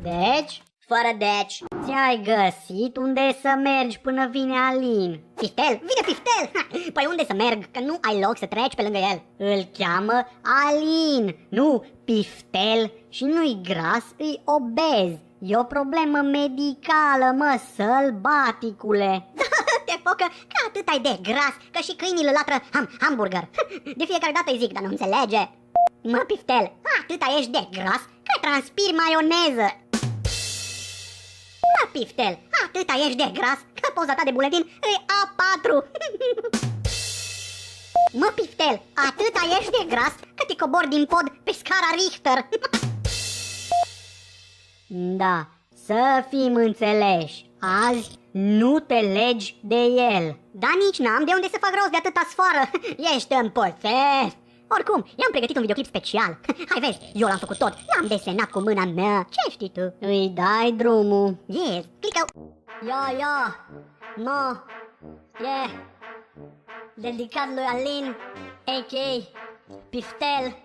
Deci, fără deci, ți-ai găsit unde să mergi până vine Alin. Piftel? Vine Piftel! Păi unde să merg, că nu ai loc să treci pe lângă el. Îl cheamă Alin, nu Piftel, și nu-i gras, îi obez. E o problemă medicală, mă, sălbaticule. Te focă că atât ai de gras, că și câinii îl latră hamburger. De fiecare dată îi zic, dar nu înțelege. Mă, Piftel, atâta ești de gras că transpiri maioneză. Mă, Piftel, atâta ești de gras că poza ta de buletin e A4. Mă, Piftel, atâta ești de gras că te cobori din pod pe scara Richter. Da, să fim înțeleși, azi nu te legi de el. Dar nici n-am de unde să fac rost de atâta sfoară. Ești împolfet. Oricum, i-am pregătit un videoclip special. Hai vezi, eu l-am făcut tot, l-am desenat cu mâna mea. Ce știi tu? Îi dai drumul. Yes, clică. Yo, no, yeah. Dedicat lui Alin, a.k.a. Piftel.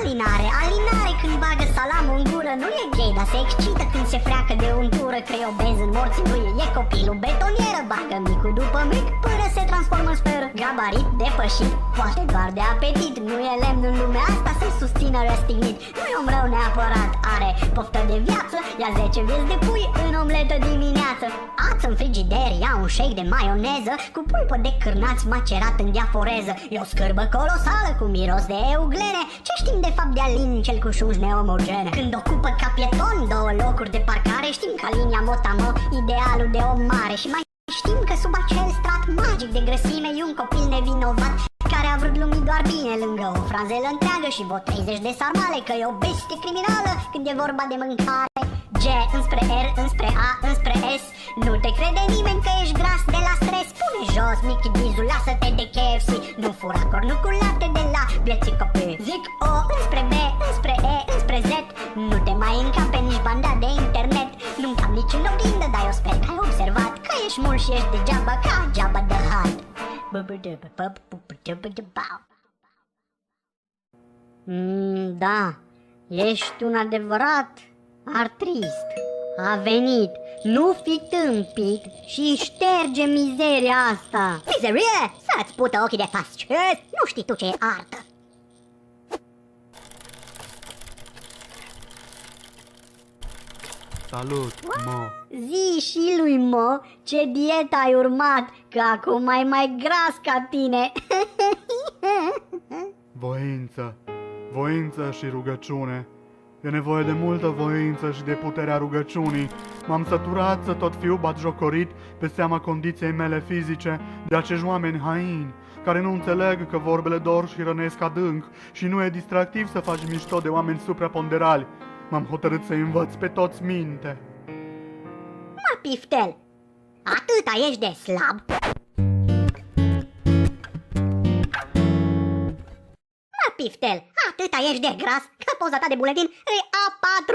Alinare când bagă salamul în gură. Nu e gay, dar se excită când se freacă de untură. Că e obez în morții lui, e copilul betonieră. Bagă micul după mic până se transformă în sferă. Gabarit depășit, poate doar de apetit. Nu e lemn în lumea asta să-l susțină răstignit. Nu e om rău neapărat, are poftă de viață. Ia 10 vieți de pui în omletă dimineață. Ață în frigider, ia un shake de maioneză cu pulpă de cârnați macerat în diaforeză. E o scârbă colosală cu miros de euglene. Ce știm de fapt de Alin, cel cu șunși neomogene? Când ocupă ca pieton 2 locuri de parcare, știm că linia Motamo, idealul de om mare. Și mai știm că sub acel strat magic de grăsime e un copil nevinovat care a vrut lumi doar bine lângă o franzelă întreagă și vreo 30 de sarmale. Că e o bestie criminală când e vorba de mâncare. G înspre R, înspre A, înspre S. Nu te crede nimeni că ești gras de la stres. Pune jos Mickey Dizul, lasă-te de KFC. Nu fura cornul cu lapte de la vieții copii. Zic O înspre B, înspre E, înspre Z. Nu te mai încape nici banda de internet. Nu-mi cam nici în oglindă, dar eu sper că ai observat că ești mult și ești degeaba ca Jabba the Hutt. Da, ești un adevărat artist. A venit, nu fi tâmpit și șterge mizeria asta. Mizerie? Să-ți pută ochii de fasces, nu știi tu ce e artă. Salut, Mo. Zi și lui Mo ce dietă ai urmat, că acum ai mai gras ca tine. Voință și rugăciune. E nevoie de multă voință și de puterea rugăciunii. M-am săturat să tot fiu batjocorit pe seama condiției mele fizice de acești oameni haini, care nu înțeleg că vorbele dor și rănesc adânc și nu e distractiv să faci mișto de oameni supraponderali. M-am hotărât să învăț pe toți minte. Mă, Piftel, atâta ești de slab? Mă, Piftel, atâta ești de gras că poza ta de buletin e A4.